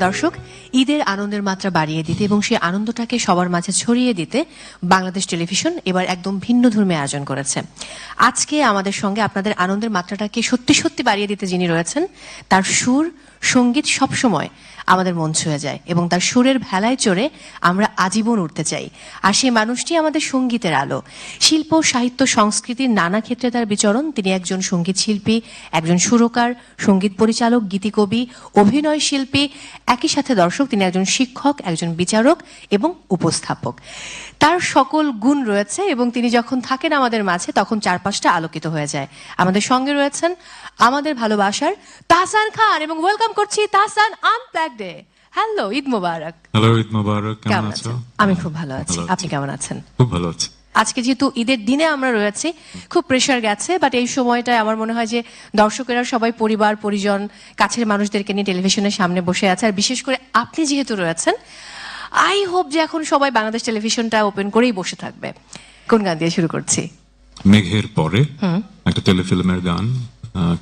দর্শক, ঈদের আনন্দের মাত্রা বাড়িয়ে দিতে এবং সেই আনন্দটাকে সবার মাঝে ছড়িয়ে দিতে বাংলাদেশ টেলিভিশন এবার একদম ভিন্ন ধর্মী আয়োজন করেছে। আজকে আমাদের সঙ্গে আপনাদের আনন্দের মাত্রাটাকে সত্যি সত্যি বাড়িয়ে দিতে যিনি রয়েছেন, তার সুর সঙ্গীত সবসময় আমাদের মন ছুঁয়ে যায় এবং তার সুরের ভেলায় চড়ে আমরা আজীবন উঠতে চাই। আর সেই মানুষটি আমাদের সঙ্গীতের আলো। শিল্প, সাহিত্য, সংস্কৃতির নানা ক্ষেত্রে তার বিচরণ। তিনি একজন সঙ্গীত শিল্পী, একজন সুরকার, সঙ্গীত পরিচালক, গীতিকবি, অভিনয় শিল্পী, একই সাথে দর্শক তিনি একজন শিক্ষক, একজন বিচারক এবং উপস্থাপক। তার সকল গুণ রয়েছে এবং তিনি যখন থাকেন আমাদের মাঝে তখন চারপাশটা আলোকিত হয়ে যায়। আমাদের সঙ্গে রয়েছেন আমাদের ভালোবাসার তাহসান খান এবং ওয়েলকাম করছি Tahsan unplugged day. Hello, Eid মোবারক। হ্যালো, ঈদ মোবারক। কেমন আছো? আমি খুব ভালো আছি, আপনি কেমন আছেন? খুব ভালো আছি। আজকে যেহেতু ঈদের দিনে আমরা রয়েছি, খুব প্রেশার গেছে, বাট এই সময়টায় আমার মনে হয় যে দর্শকেরা সবাই পরিবার পরিজন কাছের মানুষদেরকে নিয়ে টেলিভিশনের সামনে বসে আছে। আর বিশেষ করে আপনি যেহেতু রয়েছেন, আই হোপ যে এখন সবাই বাংলাদেশ টেলিভিশনটা ওপেন করেই বসে থাকবে। কোন গান দিয়ে শুরু করছি? মেঘের পরে, একটা টেলিফিল্মের গান।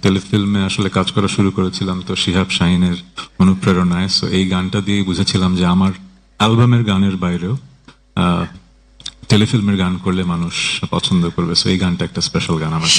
টেলিফিল্মে আসলে কাজ করা শুরু করেছিলাম তো শিহাব শাহিনের অনুপ্রেরণায়। সো এই গানটা দিয়ে বুঝেছিলাম যে আমার অ্যালবামের গানের বাইরেও টেলিফিল্মের গান করলে মানুষ পছন্দ করবে। সো এই গানটা একটা স্পেশাল গান আমার।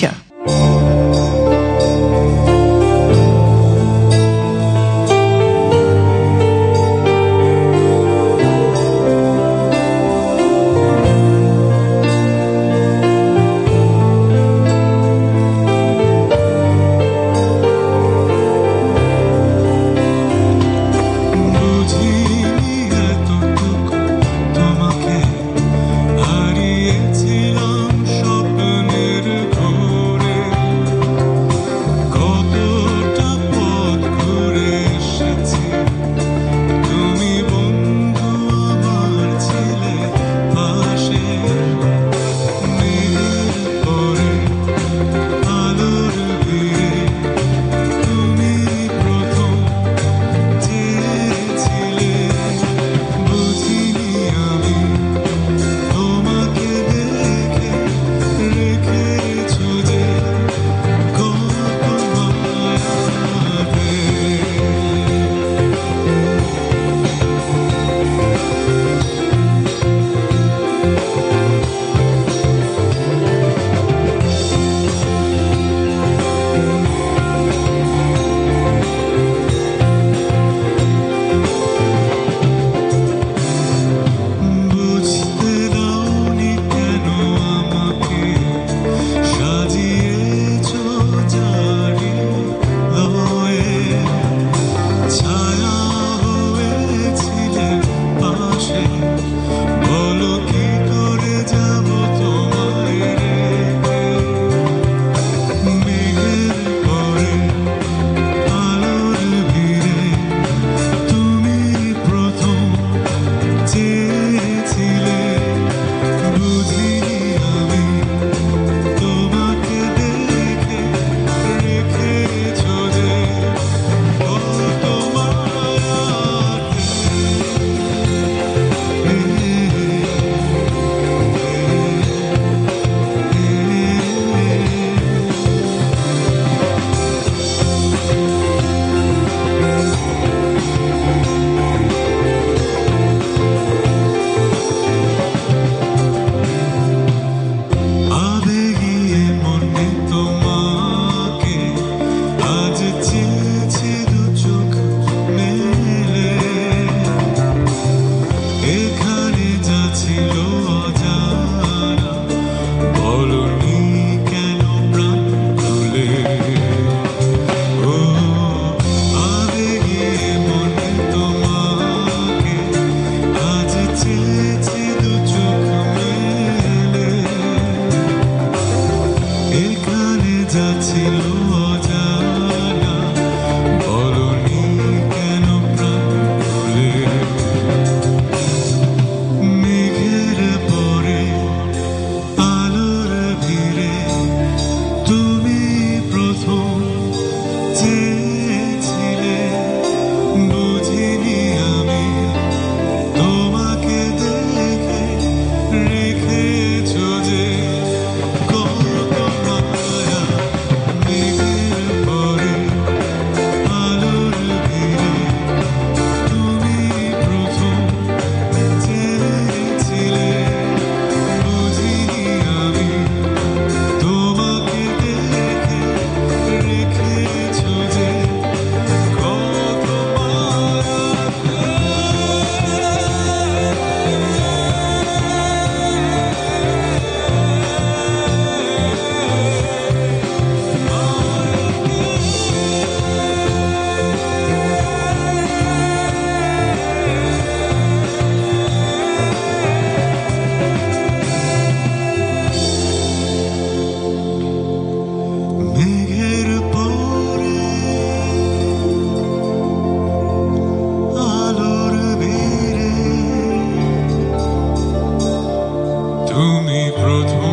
তুমি প্রথম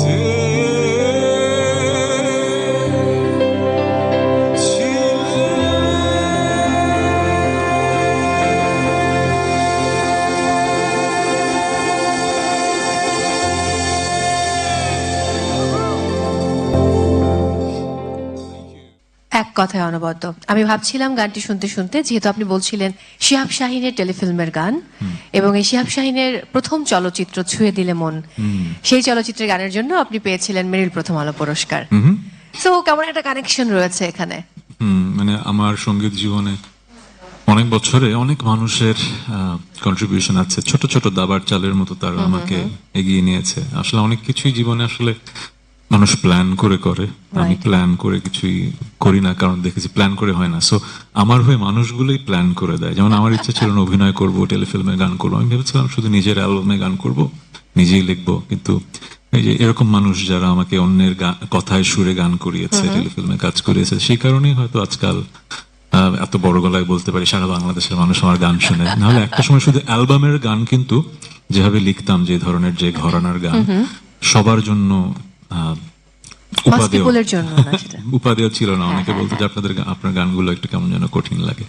যে এক কথায় অনবদ্য। আমি ভাবছিলাম গানটি শুনতে শুনতে, যেহেতু আপনি বলছিলেন শিহাব শাহিনের টেলিফিল্মের গান, এবং এই শিহাব শাহিনের প্রথম চলচ্চিত্র ছুঁয়ে দিলে মন, সেই চলচ্চিত্রের গানের জন্য আপনি পেয়েছিলেন মেরিল প্রথম আলো পুরস্কার। তো কেমন একটা কানেকশন রয়েছে এখানে? মানে আমার সঙ্গীত জীবনে অনেক বছরে অনেক মানুষের কন্ট্রিবিউশন আছে, ছোট ছোট দাবার চালের মতো তারা আমাকে এগিয়ে নিয়েছে। আসলে অনেক কিছুই জীবনে আসলে মানুষ প্ল্যান করে করে, আমি প্ল্যান করে কিছুই করি না, কারণ দেখেছি প্ল্যান করে হয় না। সো আমার হয়ে মানুষগুলোই প্ল্যান করে দেয়। যেমন আমার ইচ্ছা ছিল না অভিনয় করবো, টেলিফিল্মে গান করবো, আমি ভেবেছিলাম শুধু নিজের অ্যালবামে গান করব, নিজেই লিখবো। কিন্তু এই যে এরকম মানুষ যারা আমাকে অন্যের কথায় সুরে গান করিয়েছে, টেলিফিল্মে কাজ করিয়েছে, সেই কারণেই হয়তো আজকাল এত বড় গলায় বলতে পারি সারা বাংলাদেশের মানুষ আমার গান শুনে। নাহলে একটা সময় শুধু অ্যালবামের গান, কিন্তু যেভাবে লিখতাম, যে ধরনের যে ঘরানার গান, সবার জন্য উপাদেয় মাস্তিপুলের জন্য না সেটা। উপাদেয় ছিল না। অনেকে বলতো যে আপনার গানগুলো একটু কেমন যেন কঠিন লাগে।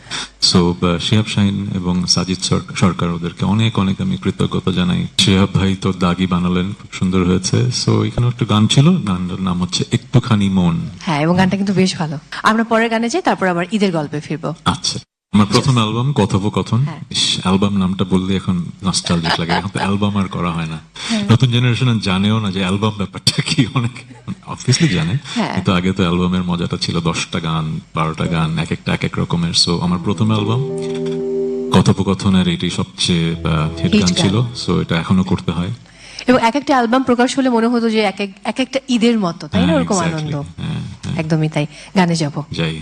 সো শিহাব শাহিন এবং সাজিদ সরকার, ওদেরকে অনেক অনেক আমি কৃতজ্ঞতা জানাই। শিহাব ভাই তো দাগি বানালেন, খুব সুন্দর হয়েছে। সো এখানে একটা গান ছিল, গানটার নাম হচ্ছে একটুখানি মন। হ্যাঁ, এবং গানটা কিন্তু বেশ ভালো। আমরা পরের গানে যাই, তারপর আবার ঈদের গল্পে ফিরবো। আচ্ছা, আমার প্রথম অ্যালবাম কথোপকথন। অ্যালবাম নামটা বললে এখন নস্টালজিক লাগে, এখন তো অ্যালবাম আর করা হয় না। নতুন জেনারেশন জানেও না যে অ্যালবাম ব্যাপারটা কি, অনেক অবভিয়াসলি জানে, কিন্তু আগে তো অ্যালবামের মজাটা ছিল 10টা গান 12টা গান, এক একটা এক এক রকমের। সো আমার প্রথম অ্যালবাম কথোপকথনের এটি সবচেয়ে হিট গান ছিল। সো এটা এখনো করতে হয়। এবং এক একটা অ্যালবাম প্রকাশ হলে মনে হতো যে এক একটা ঈদের মতো, তাই না? ওরকম আনন্দ। একদমই তাই। গানে যাব। যাই।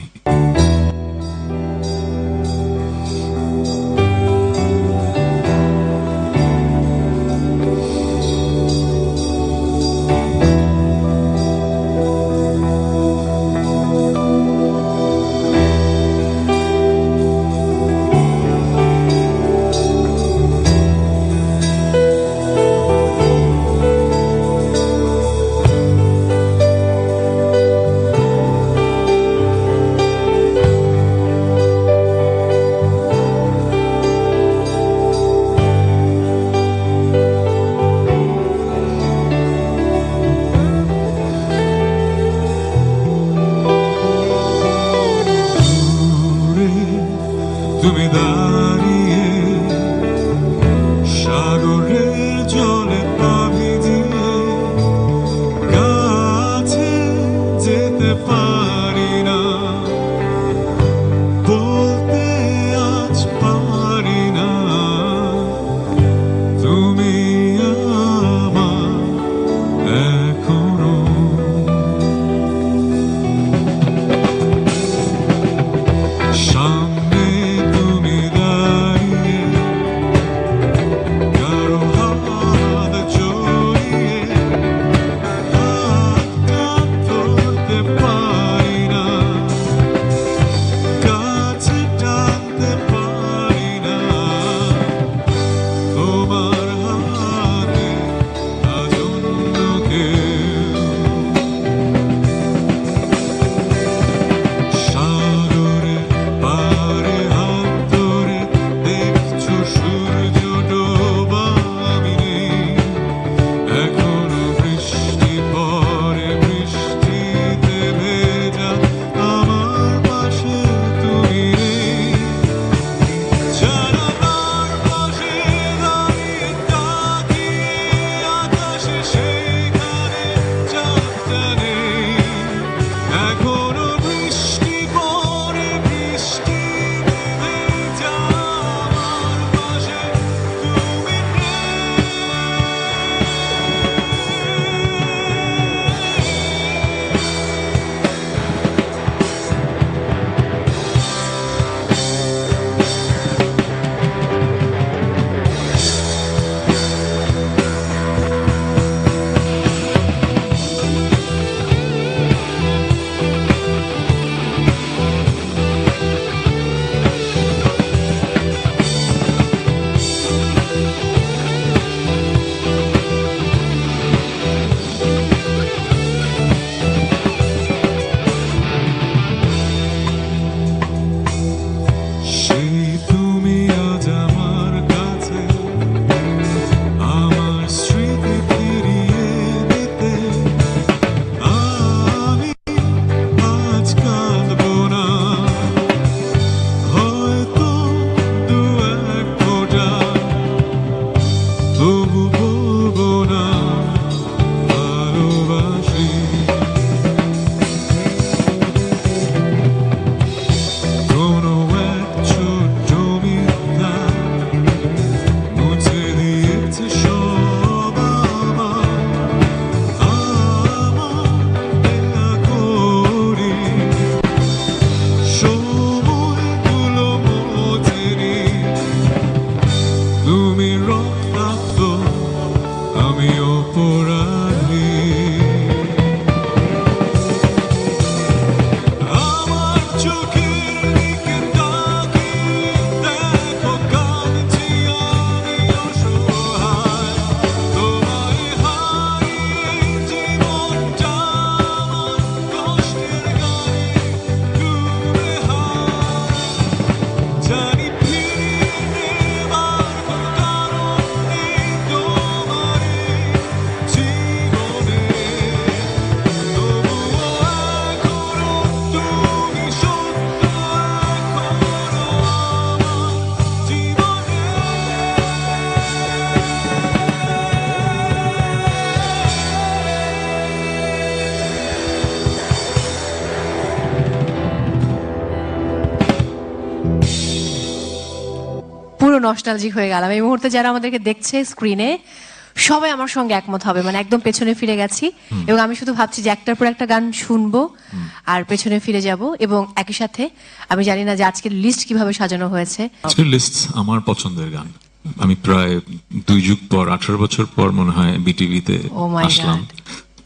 নস্টালজিক হয়ে গেলাম এই মুহূর্তে। যারা আমাদেরকে দেখছে স্ক্রিনে, সবাই আমার সঙ্গে একমত হবে, মানে একদম পেছনে ফিরে গেছি এবং আমি শুধু ভাবছি যে একটার পর একটা গান শুনবো আর পেছনে ফিরে যাব। এবং একই সাথে আমি জানি না যে আজকের লিস্ট কিভাবে সাজানো হয়েছে। আজকের লিস্ট আমার পছন্দের গান। আমি প্রায় 2 যুগ পর, 18 বছর পর মনে হয় বিটিভিতে Oh my আসলাম। God.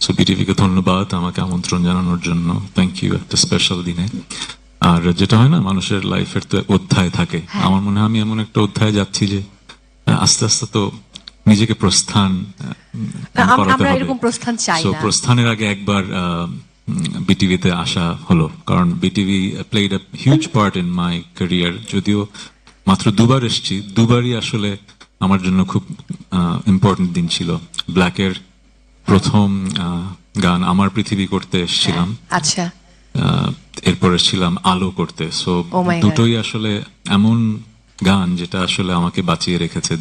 সো বিটিভিকে ধন্যবাদ আমাকে আমন্ত্রণ জানানোর জন্য, থ্যাংক ইউ একটা স্পেশাল দিনে। আর যেটা হয় না, মানুষের লাইফের তো অধ্যায় থাকে, আমার মনে হয় আমি এমন একটা অধ্যায় যাচ্ছি যে আস্তে আস্তে তো নিজেকে প্রস্থান করাতে আমরা হবে। এরকম প্রস্থান চাই So, না। প্রস্থানের আগে একবার বিটিভিতে আসা হলো, কারণ BTV played a huge part in my career. যদিও মাত্র 2বার এসেছি, 2বারই আসলে আমার জন্য খুব ইম্পর্টেন্ট দিন ছিল। ব্ল্যাকের প্রথম গান আমার পৃথিবী করতে এসেছিলাম, আচ্ছা, এরপর এসেছিলাম আলো করতে। So Oh my God. দুটোই আসলে এমন গান যেটা আসলে আমাকে বাঁচিয়ে রেখেছে।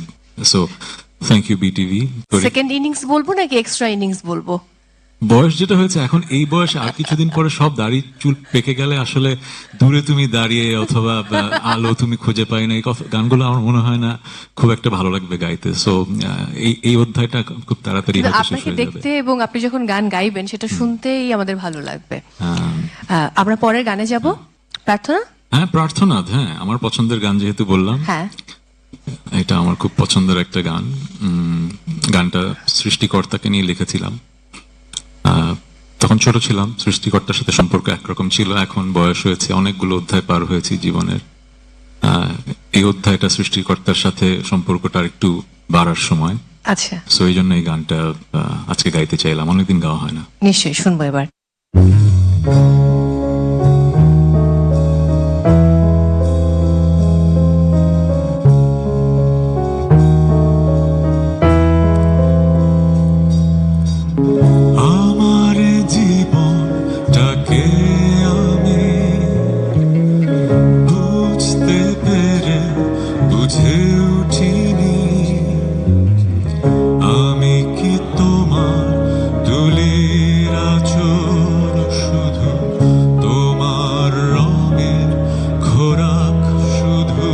So thank you BTV. Second innings বলবো নাকি এক্সট্রা ইনিংস বলবো? বয়স যেটা হয়েছে এখন, এই বয়সে আর কিছুদিন পরে সব দাড়ি চুল পেকে গেলে আসলে দূরে তুমি দাঁড়িয়ে অথবা আলো তুমি খুঁজে পাই না, এই গানগুলো আমার মনে হয় না খুব একটা ভালো লাগবে গাইতে। সো এই অধ্যায়টা খুব তাড়াতাড়ি কিন্তু হয়তো শেষ আপনাকে হয়ে যাবে। দেখতে এবং আপনি যখন গান গাইবেন সেটা শুনতেই আমাদের ভালো লাগবে। হ্যাঁ। আমরা পরের গানে যাব, প্রার্থনা। হ্যাঁ, প্রার্থনা। হ্যাঁ, আমার পছন্দের গান যেহেতু বললাম, হ্যাঁ, এটা আমার খুব পছন্দের একটা গান। গানটা সৃষ্টিকর্তাকে নিয়ে লিখেছিলাম। তখন ছোট ছিলাম, সৃষ্টিকর্তার সাথে সম্পর্ক একরকম ছিল। এখন বয়স হয়েছে, অনেকগুলো অধ্যায় পার হয়েছি জীবনের। এই অধ্যায়টা সৃষ্টিকর্তার সাথে সম্পর্কটা একটু বাড়ার সময়। আচ্ছা, সো এই জন্য এই গানটা আজকে গাইতে চাইলাম, অনেকদিন গাওয়া হয় না। নিশ্চয়ই শুনবো এবার। আমার জীবনটাকে আমি বুঝতে পেরে বুঝে উঠিনি, আমি কি তোমার দুলির আঁচল, শুধু তোমার রঙের খোরাক শুধু,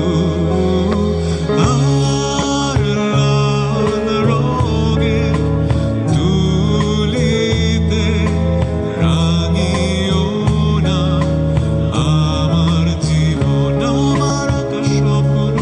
আর লাল রঙের তুলিতে রাঙিও না আমার জীবন, আমার আকাশ স্বপ্ন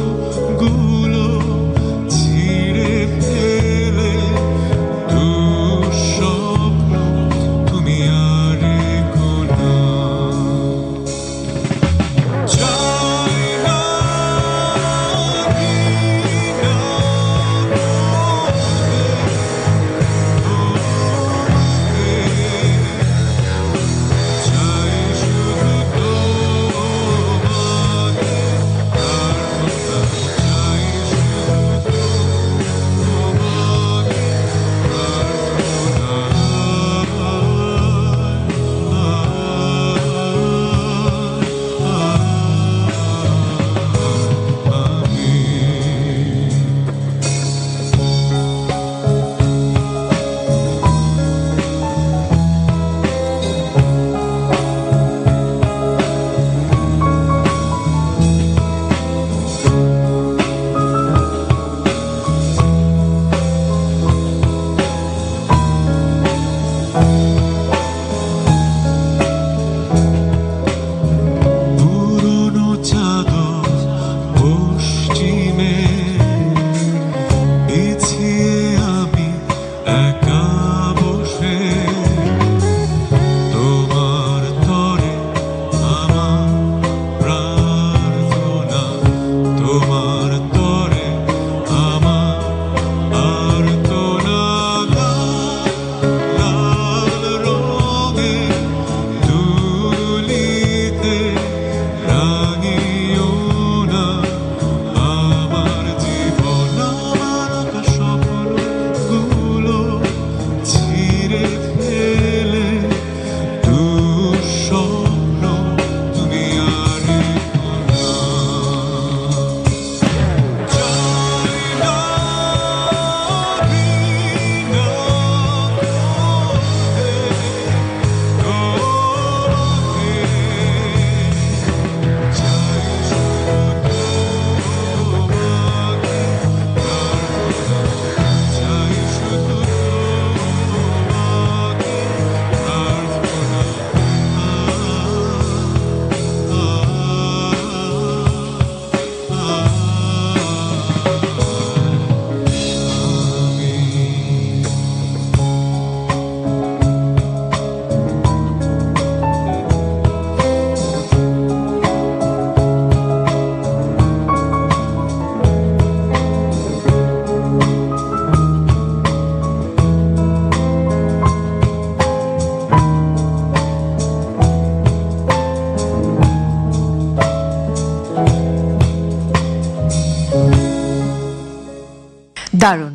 দারুণ।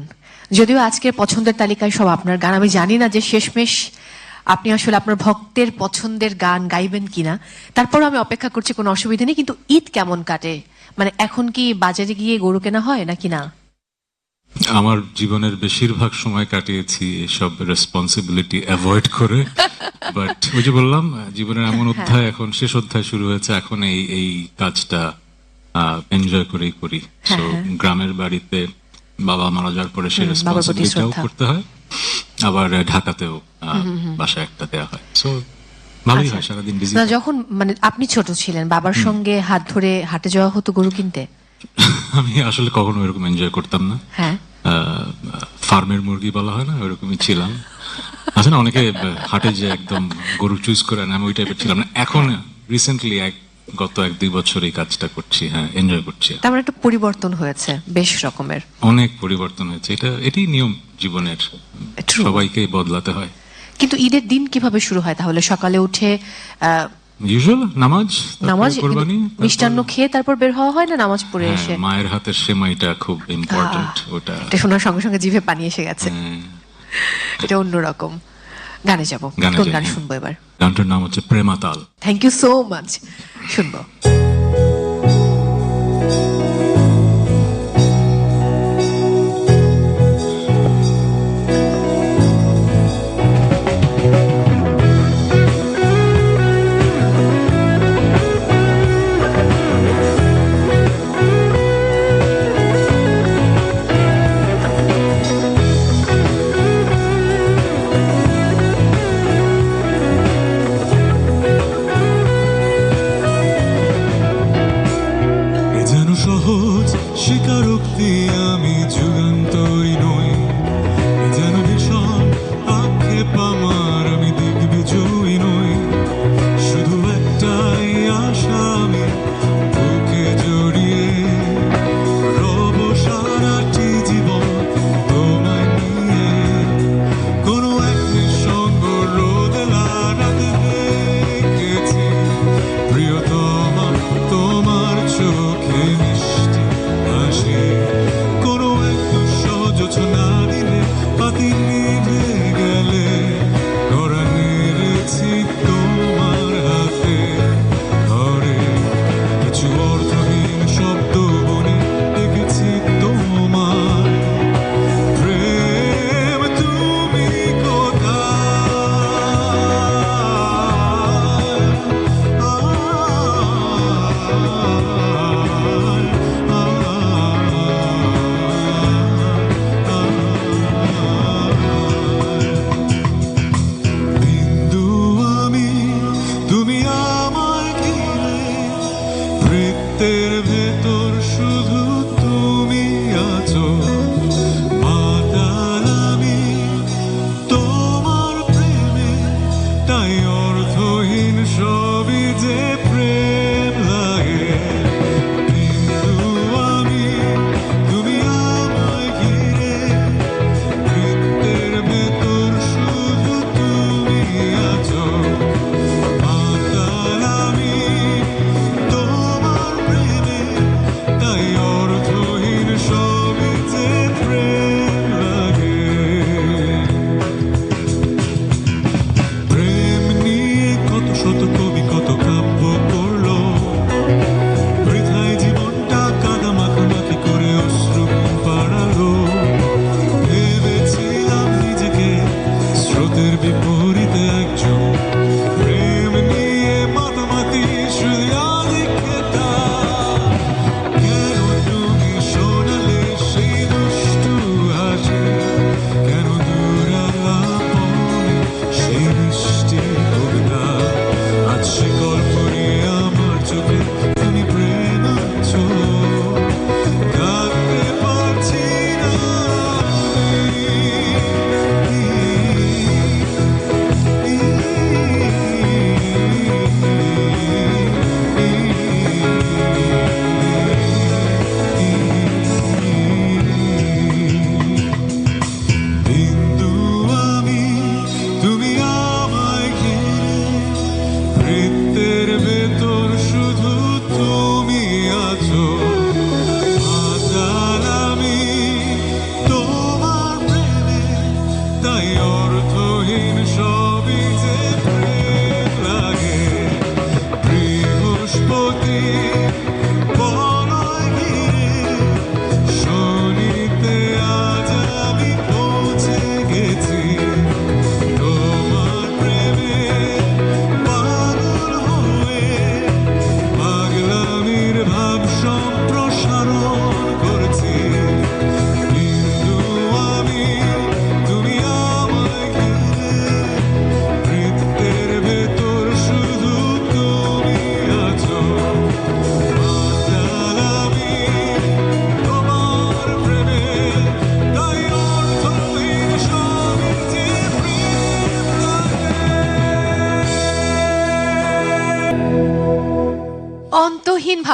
যদিও আজকের পছন্দের তালিকায় সব আপনার গান, আমি জানি না যে শেষমেশ আপনি আসলে আপনার ভক্তের পছন্দের গান গাইবেন কিনা, তারপর আমি অপেক্ষা করছি, কোনো অসুবিধা নেই। কিন্তু ঈদ কেমন কাটে? মানে এখন কি বাজারে গিয়ে গরু কেনা হয় নাকি না? আমার জীবনের বেশিরভাগ সময় কাটিয়েছি এসব রেসপন্সিবিলিটি অ্যাভয়েড করে, বাট ওই যে বললাম জীবনের এমন অধ্যায়, এখন শেষ অধ্যায় শুরু হয়েছে, এখন এই এই কাজটা এনজয় করেই করি। সো গ্রামের বাড়িতে বাবা মারা যাওয়ার পরে সে বাবার প্রতি রেসপন্সিবিলিটিটাও শ্রদ্ধা। করতে হয়, আবার ঢাকাতেও বাসা একটা দেওয়া হয়। সো ভালোই হয়, সারাদিন বিজি। না, যখন মানে আপনি ছোট ছিলেন, বাবার সঙ্গে হাত ধরে হাটে যাওয়া হতো গরু কিনতে? আমি আসলে কখনো এরকম এনজয় করতাম না। হ্যাঁ, ফার্মের মুরগি বলা হয় না, ওরকমই ছিলাম। আছে না অনেকে হাটে যে একদম গরু চুজ করে না, আমি ওই টাইপের ছিলাম না। এখন রিসেন্টলি গত 1-2 বছর এই কাজটা করছি, হ্যাঁ এনজয় করছি। তার মানে একটা পরিবর্তন হয়েছে বেশ রকমের। অনেক পরিবর্তন হয়েছে, এটাই নিয়ম জীবনের, True. সবাইকে বদলাতে হয়। কিন্তু ঈদের দিন কিভাবে শুরু হয় তাহলে? সকালে উঠে ইউজুয়াল নামাজ, তারপর নামাজ, কোরবানি, মিষ্টান্ন খেয়ে তারপর বের হওয়া হয় না নামাজ পড়ে এসে? হ্যাঁ, মায়ের হাতের সেমাইটা খুব ইম্পর্টেন্ট, ওটা এটা শোনার সঙ্গে সঙ্গে জিভে পানি এসে গেছে। হ্যাঁ, এটা অন্যরকম। গানে যাব, গানে কোন যাই, গান হ্যাঁ। শুনবো এবার? গানটার নাম হচ্ছে প্রেমাতাল। থ্যাংক ইউ সো মাচ, শুনবো। এ যেন সহজ স্বীকারোক্তি, আমি যুগান্তরী নই। এ যেন ভীষণ আক্ষেপ আমার, আমি দিগ্বিজয়ী নই। শুধু একটাই আশা, আমি বুকে জড়িয়ে রব সারাটি জীবন তোমায় নিয়ে। কোনো এক নিঃসঙ্গ রোদেলা রাতে দেখেছি প্রিয়তমা তোমার চোখে মিষ্টি হাসি। কোনো এক দুঃসহ জোছনা দিনে বাতি নিভে গেলে গড়া নেড়েছি তোমার হাতে ঘরে। কিছু অর্থহীন শব্দ বনে ডেকেছি তোমার প্রেম, তুমি বিন্দু আমি, তুমি আমার ঘিরে, বৃত্তের ভেতর শুধু তুমি আছো। মাতাল আমি তোমার প্রেমে, তাই অর্থহীন সবই যে প্রেম লাগে। বিন্দু আমি, তুমি আমায় ঘিরে, বৃত্তের ভেতর শুধু তুমি আছো। মাতাল আমি তোমার প্রেমে, তাই অর্থহীন সবই যে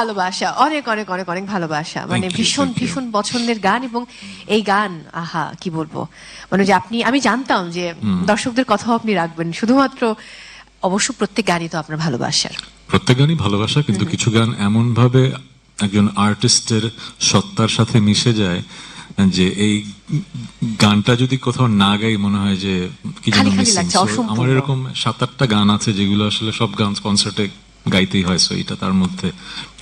ভালোবাসা, অনেক অনেক অনেক অনেক ভালোবাসা, মানে you, ভীষণ thank you. ভীষণ পছন্দের গান। এবং এই গান, আহা কি বলবো, মানে যে আমি জানতাম যে দর্শকদের কথাও আপনি রাখবেন, শুধুমাত্র অবশ্য প্রত্যেক গানই তো আপনার ভালোবাসার। প্রত্যেক গানই ভালোবাসা, কিন্তু কিছু গান এমন ভাবে একজন আর্টিস্টের সত্তার সাথে মিশে যায় যে এই গানটা যদি কোথাও না গাই মনে হয় যে কি যেন খালি খালি missing. লাগছে, So, অসম্পূর্ণ। আমার এরকম 7-8টা গান আছে যেগুলো আসলে সব গান কনসার্টে গাইতেই হয়, সো এটা তার মধ্যে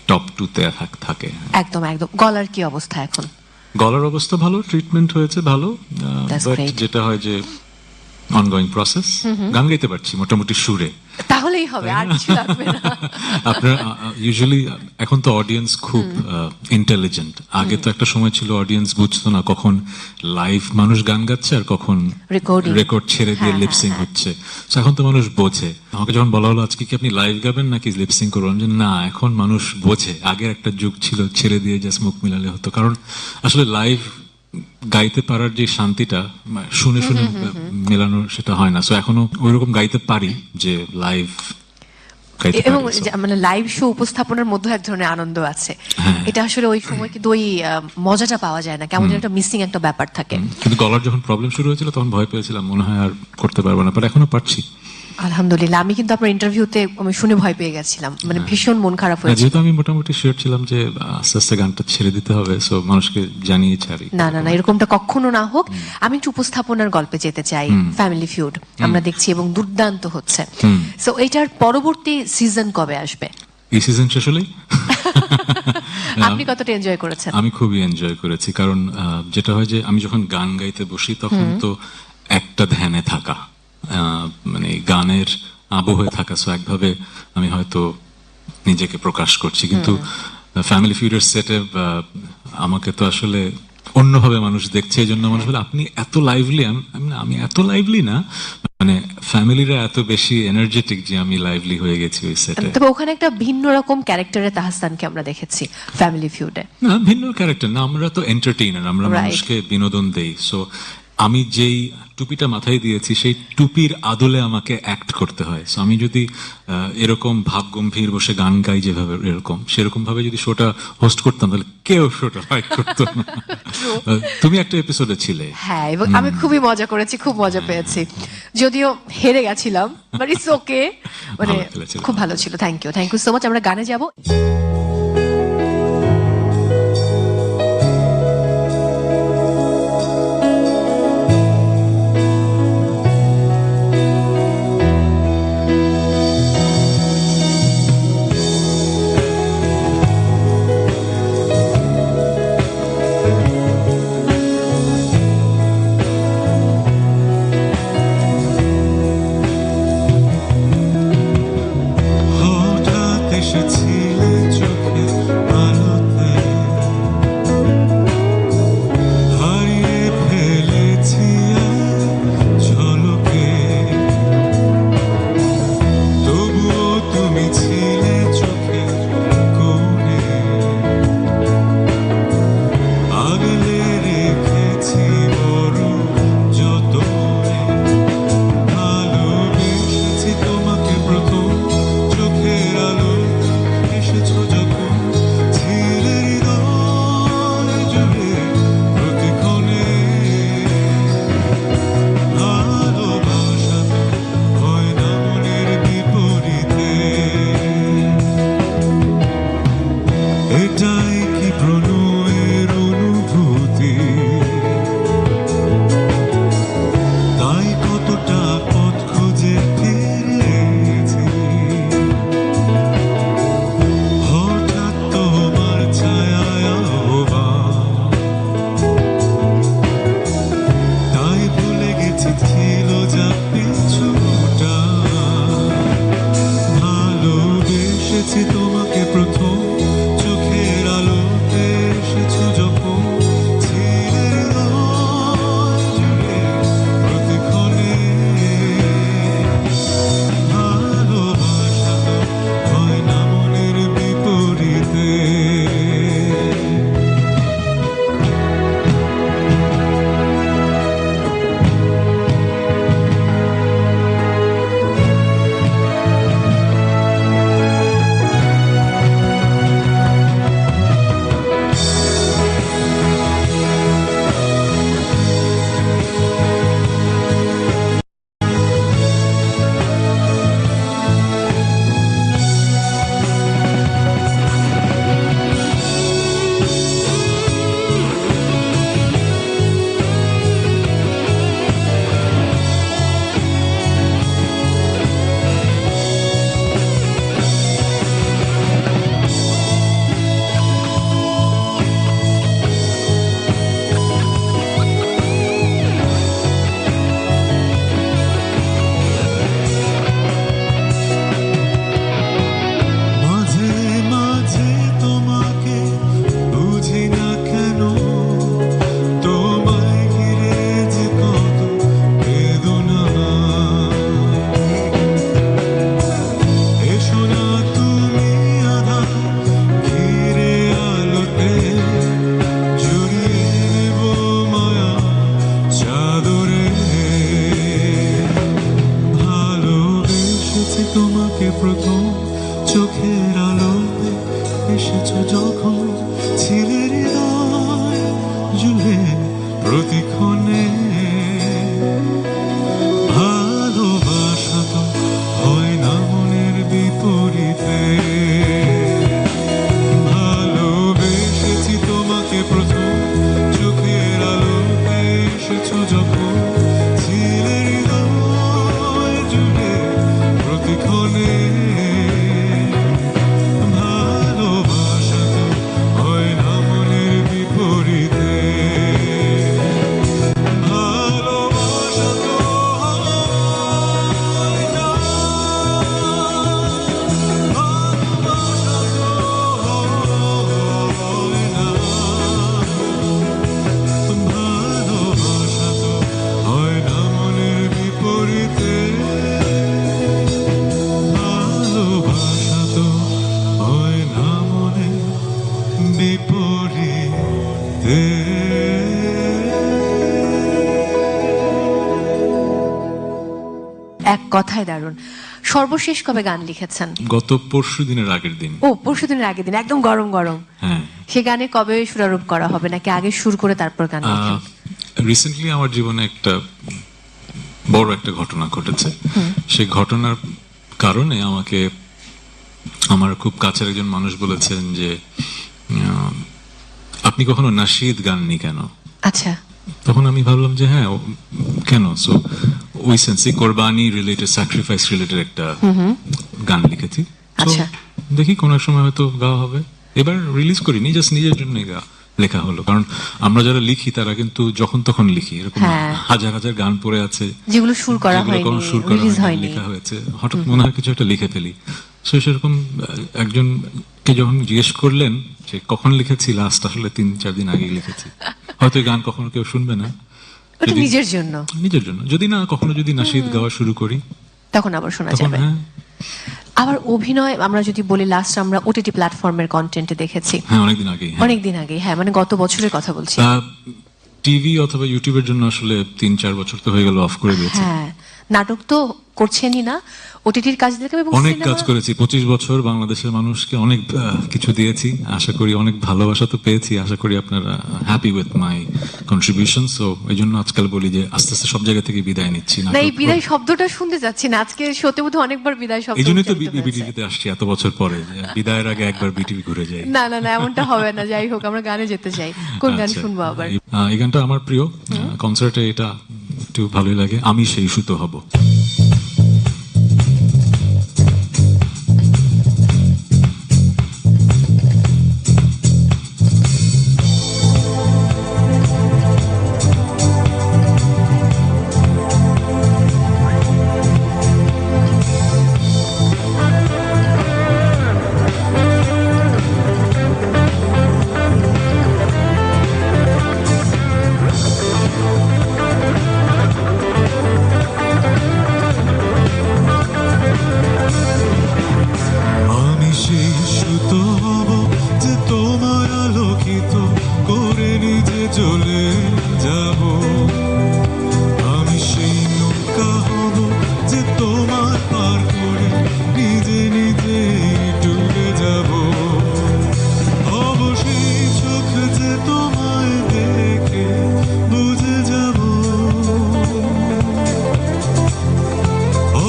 টপ 2-তে থাকে। একদম একদম। গলার কি অবস্থা এখন? গলার অবস্থা ভালো, ট্রিটমেন্ট হয়েছে ভালো, That's বাট great. যেটা হয় যে অনগোয়িং প্রসেস। গান গাইতে পারছি মোটামুটি সুরে। তাহলেই হবে, আর কিছু লাগবে না। আপনার ইউজুয়ালি এখন তো অডিয়েন্স খুব ইন্টেলিজেন্ট। আগে তো একটা সময় ছিল অডিয়েন্স বুঝতো না কখন লাইভ মানুষ গান গাচ্ছে আর কখন Recording. রেকর্ড ছেড়ে দিয়ে হ্যাঁ, লিপসিং হ্যাঁ, হচ্ছে। So, এখন তো মানুষ বোঝে। আমাকে যখন বলা হলো আজকে কি আপনি লাইভ গাবেন নাকি লিপসিং করবেন, যে না এখন মানুষ বোঝে। আগের একটা যুগ ছিল ছেড়ে দিয়ে জাস্ট মুখ মিলালে হতো, কারণ আসলে লাইভ গাইতে পারার যে শান্তিটা শুনে শুনে মেলানো সেটা হয় না। সো এখনো ওইরকম গাইতে পারি যে লাইভ গাইতে এবং পারি। So, মানে লাইভ শো উপস্থাপনের মধ্যে এক ধরনের আনন্দ আছে। হ্যাঁ। এটা আসলে ওই সময় কিন্তু ওই মজাটা পাওয়া যায় না, কেমন যেন একটা মিসিং একটা ব্যাপার থাকে। কিন্তু গলার যখন প্রবলেম শুরু হয়েছিল তখন ভয় পেয়েছিলাম, মনে হয় আর করতে পারবো না, বাট এখনো পারছি। আলহামদুলিল্লাহ। আমি কিন্তু আপনার ইন্টারভিউতে আমি শুনে ভয় পেয়ে গেছিলাম, মানে ভীষণ মন খারাপ না, হয়েছে। যেহেতু আমি মোটামুটি শিওর ছিলাম যে আস্তে আস্তে গানটা ছেড়ে দিতে হবে, সো মানুষকে জানিয়ে ছাড়ি। না না না, এরকমটা কখনো না হোক। আমি একটু উপস্থাপনার গল্পে যেতে চাই। ফ্যামিলি ফিউড আমরা দেখছি এবং দুর্দান্ত হচ্ছে। সো এটার পরবর্তী সিজন কবে আসবে? এই সিজন শেষ হলেই আপনি কতটা এনজয় করেছেন? আমি খুবই এনজয় করেছি, কারণ যেটা হয় যে আমি যখন গান গাইতে বসি তখন তো একটা ধ্যানে থাকা, মানে গানের আবহে থাকা। সো একভাবে আমি হয়তো নিজেকে প্রকাশ করছি, কিন্তু ফ্যামিলি ফিউডের সেটে আমাকে তো আসলে অন্যভাবে মানুষ দেখছে। এই জন্য মানুষ বলে আপনি এত লাইভলি। আমি এত লাইভলি না, মানে ফ্যামিলিরা এত বেশি এনার্জেটিক যে আমি লাইভলি হয়ে গেছি ওই সেটে। তবে ওখানে একটা ভিন্ন রকম ক্যারেক্টারে তাহসানকে আমরা দেখেছি ফ্যামিলি ফিউডে। না, ভিন্ন ক্যারেক্টার না, আমরা তো এন্টারটেইনার, আমরা Right. মানুষকে বিনোদন দেই। সো আমি যেই টুপিটা মাথায় দিয়েছি সেই টুপির আদলে আমাকে অ্যাক্ট করতে হয়। সো আমি যদি এরকম ভাব গম্ভীর বসে গান গাই যেভাবে, সেরকম ভাবে যদি শোটা হোস্ট করতাম তাহলে কেউ শোটা লাইক করতো না। তুমি একটা এপিসোডে ছিলে। হ্যাঁ, এবং আমি খুবই মজা করেছি, খুব মজা পেয়েছি, যদিও হেরে গেছিলাম, বাট ইটস ওকে। মানে ভালো খেলেছিলে। খুব ভালো ছিল। Thank you so much. আমরা গানে যাব। হঠাৎ এসেছিলে প্রতিক্ষণে ভালোবাসা তো হয় না মনের বিপরীতে ভালোবেসেছি তোমাকে প্রথম চোখের আলোতে এসেছো যখন ছিলে হৃদয় জুড়ে প্রতিক্ষণে ভালোবাসা তো হয় না মনের বিপরীতে ভালোবাসা তো হয় না ভালোবাসা তো হয় না ভালোবাসা তো হয় না মনের বিপরীতে ভালোবাসা তো হয় না মনের বিপরীতে এক কথায় দারুণ। সর্বশেষ কবে গান লিখেছেন? গত পরশু দিনের আগের দিন। ও, পরশুদিনের আগের দিন, একদম গরম গরম। হ্যাঁ, সে গানে কবে সুরারোপ করা হবে, নাকি আগে সুর করে তারপর গান লেখেন? রিসেন্টলি আমার জীবনে একটা বড় একটা ঘটনা ঘটেছে। সেই ঘটনার কারণে আমাকে আমার খুব কাছের একজন মানুষ বলেছেন যে আপনি কখনো নাশিদ গাননি কেন? আচ্ছা। তখন আমি ভাবলাম যে হ্যাঁ, কেন? সো ওই সেন্সে কোরবানি রিলেটেড, স্যাক্রিফাইস রিলেটেড একটা গান লিখেছি। So, আচ্ছা। দেখি কোন এক সময় হয়তো গাওয়া হবে। এবার রিলিজ করিনি, জাস্ট নিজের জন্যই লেখা হলো। কারণ আমরা যারা লিখি তারা কিন্তু যখন তখন লিখি, এরকম হ্যাঁ। হাজার হাজার গান পড়ে আছে যেগুলো সুর করা যেগুলো হয়নি, কোনো সুর করা রিলিজ হয়নি, হয়নি। লেখা হয়েছে, হঠাৎ মনে হয় কিছু একটা লিখে ফেলি। সেরকম একজনকে যখন জিজ্ঞেস করলেন যে কখন লিখেছি, লাস্ট আসলে 3-4 দিন আগেই লিখেছি। হয়তো এই গান কখনো কেউ শুনবে না, ওটা যদি- নিজের জন্য, নিজের জন্য। যদি না কখনো যদি নাশিদ গাওয়া শুরু করি তখন আবার শোনা তখন যাবে। হ্যাঁ আবার অভিনয় আমরা যদি বলি, লাস্ট আমরা ওটিটি প্ল্যাটফর্মের কন্টেন্টে দেখেছি হ্যাঁ অনেকদিন আগেই। হ্যাঁ। অনেকদিন আগে। হ্যাঁ, মানে গত বছরের কথা বলছি। টিভি অথবা ইউটিউবের জন্য আসলে 3-4 বছর তো হয়ে গেল অফ করে দিয়েছি। হ্যাঁ, নাটক তো করছেনই না, ওটিটির কাজ দেখে এবং অনেক সিনেমা- কাজ করেছি, 25 বছর বাংলাদেশের মানুষকে অনেক কিছু দিয়েছি। আশা করি অনেক ভালোবাসা তো পেয়েছি। আশা করি আপনারা happy with my contribution. So এই জন্য আজকাল বলি যে আস্তে আস্তে সব জায়গা থেকে বিদায় নিচ্ছি। না, এই বিদায় শব্দটা শুনতে যাচ্ছি না আজকে, সত্যি বোধ অনেকবার বিদায় শব্দ এই জন্যই তো উচ্চারিত হয়েছে। বিটিভিতে আসছি এত বছর পরে, যে বিদায়ের আগে একবার বিটিভি ঘুরে যাই। না না না, এমনটা হবে না। যাই হোক, আমরা গানে যেতে চাই। কোন গান আচ্ছা। শুনবো আবার? এই গানটা আমার প্রিয়, কনসার্টে এটা একটু ভালোই লাগে। আমি সেই সুতো হব। আমি সেই সুতো হব যে তোমায় আলোকিত করে নিজে চলে যাব। আমি সেই নৌকা হব যে তোমার পার করে নিজে নিজে ডুবে যাব। অবশ্যই চোখ যে তোমায় দেখে বুঝে যাব।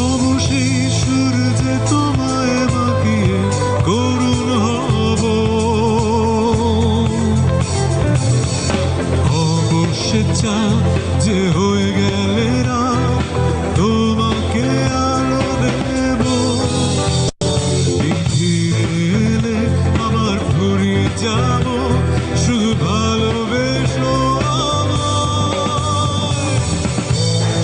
অবশ্যই সুর যে তোমায় বাকিয়ে করুণ হব। অবশ্যই চা যে হয়ে গেলে রাত তোমাকে আলো দেব। ফিরে এলে আবার ঘুরিয়ে যাব, শুধু ভালোবেসো আমায়।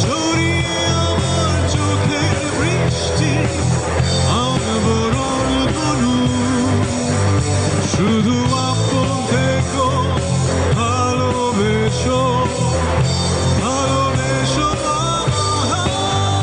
ছড়িয়ে আমার চোখের বৃষ্টি আবরণ করুন, শুধু আপন থেকো, ভালোবেসো ভালোবেসো আমায়।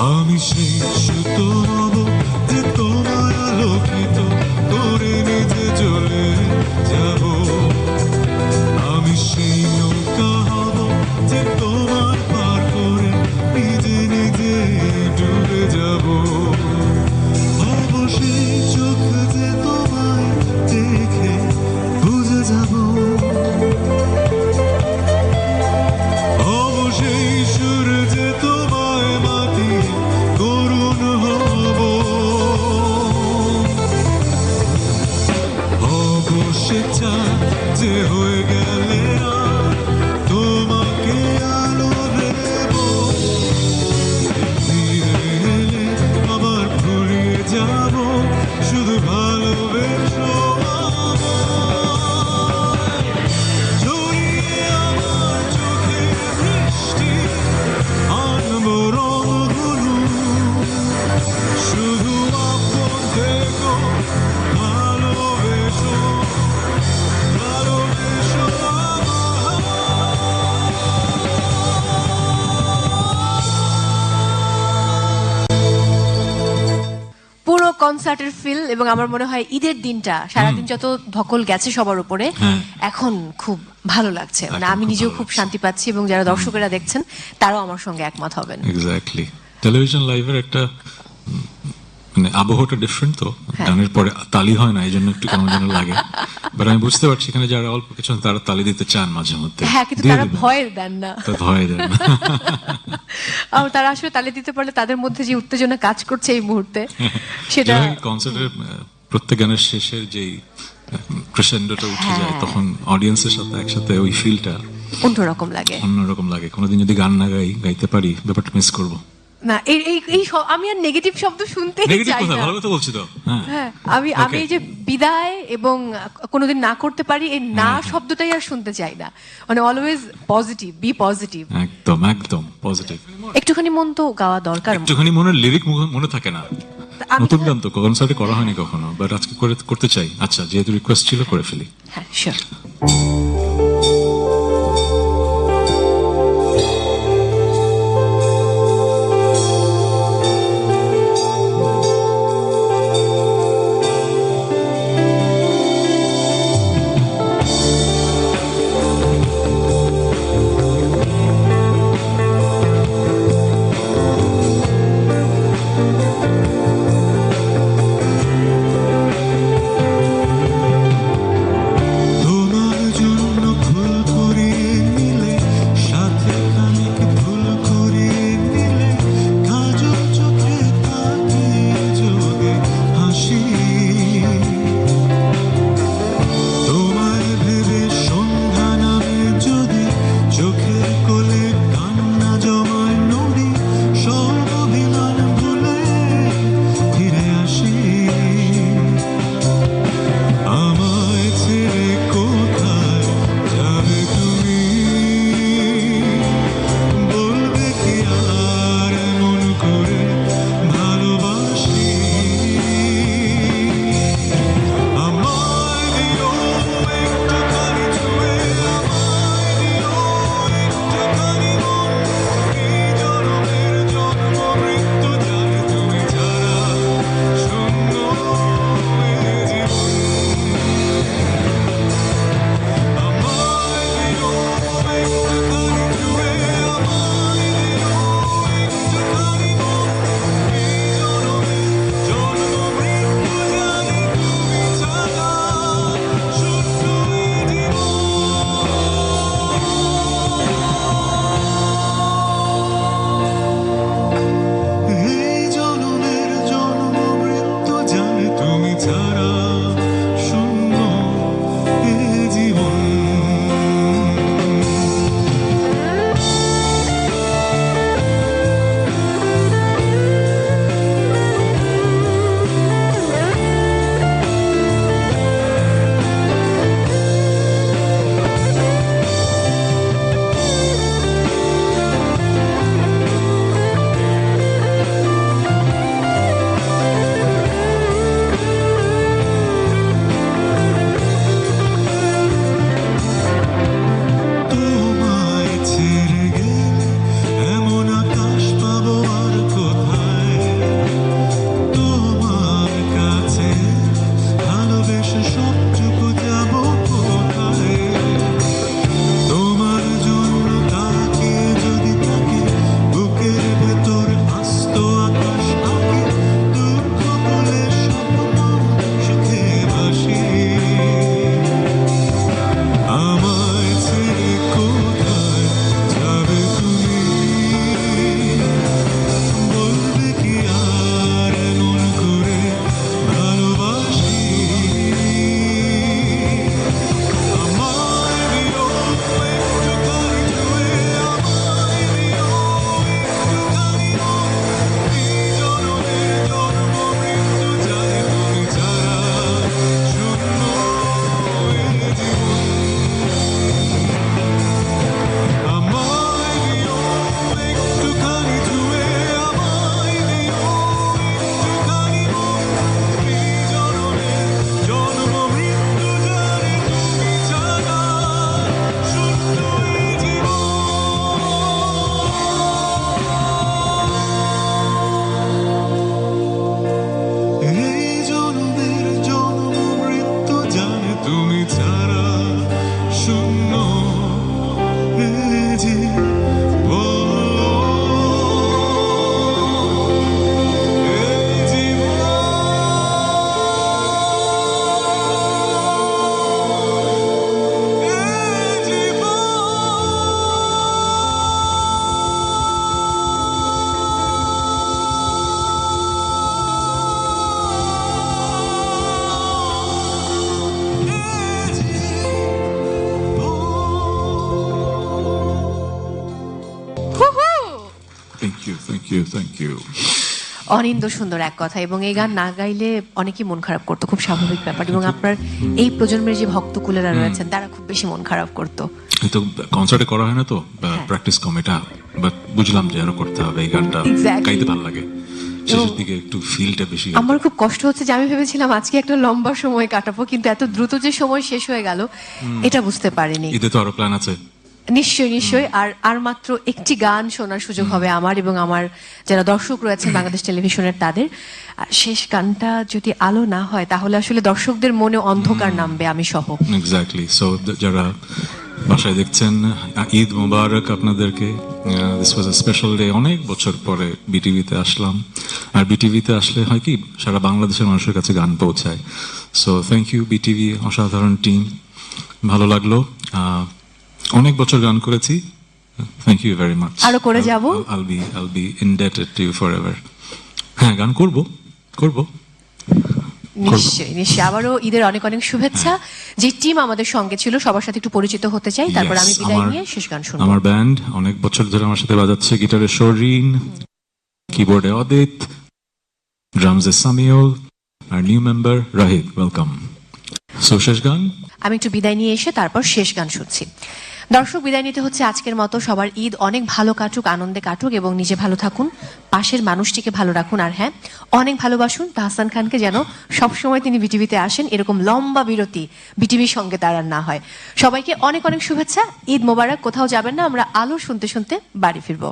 আমি সেই সুতো হব যে তোমায় আলোকিত করে নিজে চলে যাব। আমি সেই নৌকা হব যে তোমার পার করে নিজে নিজে ডুবে যাব। হব সেই চোখ যে তোমায় দেখে বুঝে যাব। হব সেই সুর যে তোমায় মাতি করুণ হব। হব সে চাঁদ যে হয়ে গেলে আর তোমাকে আলো দেব। ফিরে এলে আবার ফুরিয়ে যাব শুধু ভালোবেসো আমায়। ঝরিয়ে আমার চোখে বৃষ্টি আনবো রঙগুলো শুধু আপন থেকো ভালোবেসো ভালোবেসো আমায়। পুরো কনসার্টের ফিল এবং আমার মনে হয় ঈদের দিনটা সারাদিন যত ধকল গেছে সবার উপরে এখন খুব ভালো লাগছে, মানে এখন আমি খুব নিজেও ভালো খুব লাগছে। শান্তি পাচ্ছি এবং যারা দর্শকেরা দেখছেন তারাও আমার সঙ্গে একমত হবেন। এক্স্যাক্টলি, টেলিভিশন লাইভের একটা মানে আবহাওয়াটা ডিফারেন্ট, তো গানের পরে তালি হয় না, এই জন্য একটু কেমন যেন লাগে। বাট আমি বুঝতে পারছি এখানে যারা অল্প কিছু তারা তালি দিতে চান মাঝে মধ্যে, হ্যাঁ, কিন্তু দিয়ে তারা দিবেন। ভয় দেন না। তো ভয় দেন না। আর তারা আসলে তালি দিতে পারলে তাদের মধ্যে যে উত্তেজনা কাজ করছে এই মুহূর্তে সেটা কনসার্টের প্রত্যেক গানের শেষের যেই ক্রেসেন্ডোটা উঠে যায় তখন অডিয়েন্সের সাথে একসাথে ওই ফিলটা অন্যরকম লাগে। অন্যরকম লাগে। কোনোদিন যদি গান না গাইতে পারি ব্যাপারটা মিস করবো। না এই এই এই আমি আর নেগেটিভ শব্দ শুনতেই নেগেটিভ চাই কথা, না। ভালো কথা বলছি তো। হ্যাঁ, হ্যাঁ, আমি এই যে বিদায় এবং কোনোদিন না করতে পারি এই না শব্দটাই আর শুনতে চাই না, মানে অলওয়েজ পজিটিভ, বি পজিটিভ। একদম একদম পজিটিভ। একটুখানি মন তো গাওয়া দরকার। একটুখানি মনের লিরিক মনে থাকে না। আমি- নতুন গান তো কনসার্টে করা হয়নি কখনো, বাট আজকে করতে চাই। আচ্ছা, যেহেতু রিকোয়েস্ট ছিল করে ফেলি। হ্যাঁ, শিওর। তোমার জন্য ইউ। অনিন্দ সুন্দর এক কথা, এবং এই গান না গাইলে অনেকেই মন খারাপ করতো, খুব স্বাভাবিক ব্যাপার। এবং আপনার এই প্রজন্মের যে ভক্তকুলেরা রয়েছেন তারা খুব বেশি মন খারাপ করতো। তো কনসার্টে করা হয় না তো, প্র্যাকটিস কম এটা, বাট বুঝলাম যে আরো করতে হবে এই গানটা, Exactly. গাইতে ভালো লাগে, শেষের দিকে একটু ফিলটা বেশি। আমার খুব কষ্ট হচ্ছে যে আমি ভেবেছিলাম আজকে একটা লম্বা সময় কাটাবো, কিন্তু এত দ্রুত যে সময় শেষ হয়ে গেল এটা বুঝতে পারিনি। ঈদে তো আরো প্ল্যান আছে। নিশ্চয়ই নিশ্চয়ই। আর মাত্র একটি গান শোনার সুযোগ হবে আমার এবং আমার যারা দর্শক রয়েছেন বাংলাদেশ টেলিভিশনের তাদের। আর শেষ গানটা যদি আলো না হয় তাহলে আসলে দর্শকদের মনে অন্ধকার নামবে, আমি সহ। এক্স্যাক্টলি। সো যারা বাসায় দেখছেন, ঈদ মোবারক আপনাদেরকে। This was a special day. অনেক বছর পরে বিটিভিতে আসলাম, আর বিটিভিতে আসলে হয় কি সারা বাংলাদেশের মানুষের কাছে গান পৌঁছায়। সো থ্যাংক ইউ বিটিভি, অসাধারণ টিম, ভালো লাগলো। অনেক বছর গান করেছি, থ্যাংক ইউ ভেরি মাচ। আরো করে যাবো। I'll be indebted to you forever. হ্যাঁ, গান করব। নিশ্চয়ই নিশ্চয়ই। আবারও ঈদের অনেক অনেক শুভেচ্ছা। যে টিম আমাদের সঙ্গে ছিল সবার সাথে একটু পরিচিত হতে চাই, তারপর Yes, আমি বিদায় নিয়ে শেষ গান শুনবো। আমার ব্যান্ড অনেক বছর ধরে আমার সাথে বাজাচ্ছে, গিটারে শরীন, কিবোর্ডে অদিত, ড্রামসে সামিউল, আর new member Rahid. Welcome. So শেষ গান আমি একটু বিদায় নিয়ে এসে তারপর শেষ গান শুনছি। দর্শক, বিদায় নিতে হচ্ছে আজকের মতো। সবার ঈদ অনেক ভালো কাটুক, আনন্দে কাটুক, এবং নিজে ভালো থাকুন, পাশের মানুষটিকে ভালো রাখুন, আর হ্যাঁ, অনেক ভালোবাসুন তাহসান খানকে, যেন সবসময় তিনি বিটিভিতে আসেন, এরকম লম্বা বিরতি বিটিভির সঙ্গে তার আর না হয়। সবাইকে অনেক অনেক শুভেচ্ছা, ঈদ মোবারক। কোথাও যাবেন না, আমরা আলো শুনতে শুনতে বাড়ি ফিরবো।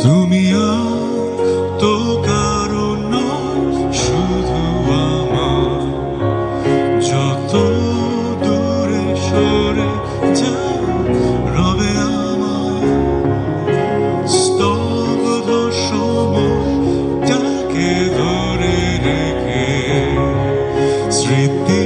তুমি আর তো কারো নয়, শুধু আমার। যত দূরে সরে যায় রবে আমার স্তব্ধ সময়টাকে ধরে রেখে স্মৃতি